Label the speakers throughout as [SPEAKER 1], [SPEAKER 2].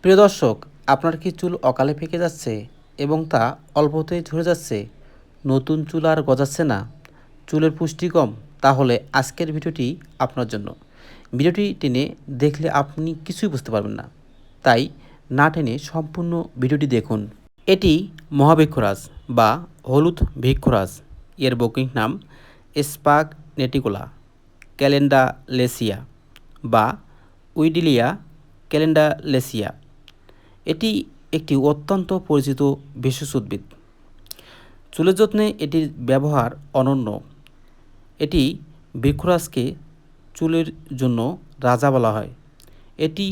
[SPEAKER 1] প্রিয় দর্শক, আপনার কি চুল অকালে পেকে যাচ্ছে এবং তা অল্পতেই ঝরে যাচ্ছে? নতুন চুল আর গজাচ্ছে না, চুলের পুষ্টি কম? তাহলে আজকের ভিডিওটি আপনার জন্য। ভিডিওটি টেনে দেখলে আপনি কিছুই বুঝতে পারবেন না, তাই না টেনে সম্পূর্ণ ভিডিওটি দেখুন। এটি মহাবৃক্ষরাজ বা হলুদ বৃক্ষরাজ। এর বৈজ্ঞানিক নাম স্পার্ক নেটিকুলা ক্যালেন্ডালেসিয়া বা উইডিলিয়া ক্যালেন্ডালেসিয়া। এটি একটি অত্যন্ত পরিচিত ভেষজ উদ্ভিদ। চুলের যত্নে এটির ব্যবহার অনন্য। এটি বৃক্ষরাজকে চুলের জন্য রাজা বলা হয়। এটি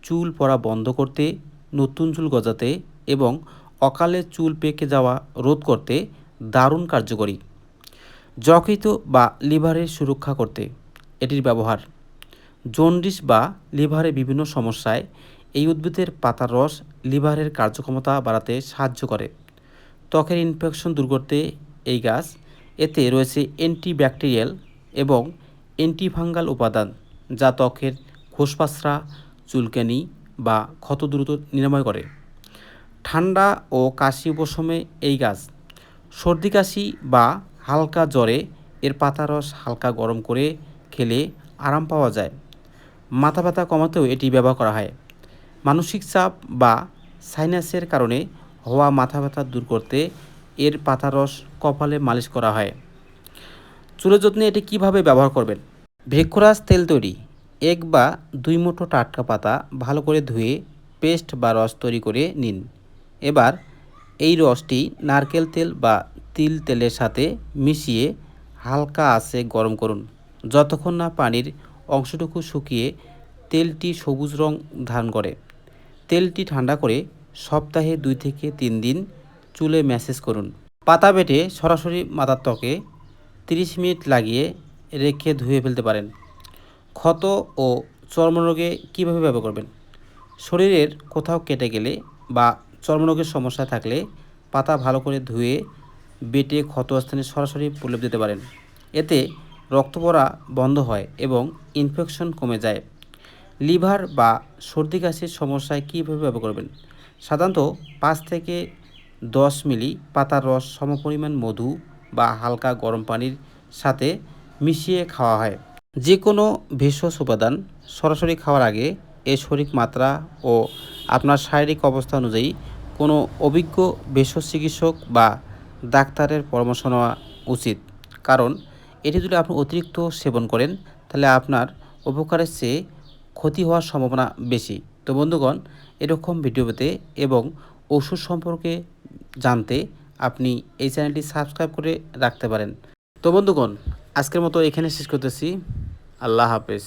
[SPEAKER 1] চুল পড়া বন্ধ করতে, নতুন চুল গজাতে এবং অকালে চুল পেকে যাওয়া রোধ করতে দারুণ কার্যকরী। যকৃত বা লিভারের সুরক্ষা করতে এটির ব্যবহার। জন্ডিস বা লিভারে বিভিন্ন সমস্যায় এই উদ্ভিদের পাতার রস লিভারের কার্যক্ষমতা বাড়াতে সাহায্য করে। ত্বকের ইনফেকশন দূর করতে এই গাছ, এতে রয়েছে অ্যান্টিব্যাকটেরিয়াল এবং অ্যান্টিফাঙ্গাল উপাদান, যা ত্বকের খোসপাসরা, চুলকানি বা ক্ষত দ্রুত নিরাময় করে। ঠান্ডা ও কাশি উপশমে এই গাছ। সর্দি কাশি বা হালকা জ্বরে এর পাতার রস হালকা গরম করে খেলে আরাম পাওয়া যায়। মাথা ব্যথা কমাতেও এটি ব্যবহার করা হয়। মানসিক চাপ বা সাইনাসের কারণে হওয়া মাথা ব্যথা দূর করতে এর পাতার রস কপালে মালিশ করা হয়। চুলের যত্নে এটি কিভাবে ব্যবহার করবেন? বৃক্ষরাজ তেল তৈরি। 1 বা 2 মুঠো টাটকা পাতা ভালো করে ধুয়ে পেস্ট বা রস তৈরি করে নিন। এবার এই রসটি নারকেল তেল বা তিল তেলের সাথে মিশিয়ে হালকা আঁচে গরম করুন, যতক্ষণ না পানির অংশটুকু শুকিয়ে তেলটি সবুজ রং ধারণ করে। তেলটি ঠান্ডা করে সপ্তাহে 2 থেকে 3 দিন চুলে ম্যাসেজ করুন। পাতা বেটে সরাসরি মাথার ত্বকে 30 মিনিট লাগিয়ে রেখে ধুয়ে ফেলতে পারেন। ক্ষত ও চর্মরোগে কীভাবে ব্যবহার করবেন? শরীরের কোথাও কেটে গেলে বা চর্মরোগের সমস্যা থাকলে পাতা ভালো করে ধুয়ে বেটে ক্ষতস্থানে সরাসরি প্রলেপ দিতে পারেন। এতে রক্ত পড়া বন্ধ হয় এবং ইনফেকশন কমে যায়। লিভার বা সর্দি কাশির সমস্যায় কীভাবে ব্যবহার করবেন? সাধারণত 5 থেকে 10 মিলি পাতার রস সমপরিমাণ মধু বা হালকা গরম পানির সাথে মিশিয়ে খাওয়া হয়। যে কোনো ভেষজ উপাদান সরাসরি খাওয়ার আগে এর সঠিক মাত্রা ও আপনার শারীরিক অবস্থা অনুযায়ী কোনো অভিজ্ঞ ভেষজ চিকিৎসক বা ডাক্তারের পরামর্শ নেওয়া উচিত, কারণ এটি যদি আপনি অতিরিক্ত সেবন করেন তাহলে আপনার উপকারের চেয়ে ক্ষতি হওয়ার সম্ভাবনা বেশি। তো বন্ধুগণ, এরকম ভিডিও পেতে এবং ওষুধ সম্পর্কে জানতে আপনি এই চ্যানেলটি সাবস্ক্রাইব করে রাখতে পারেন। তো বন্ধুগণ, আজকের মতো এখানে শেষ করতেছি। আল্লাহ হাফেজ।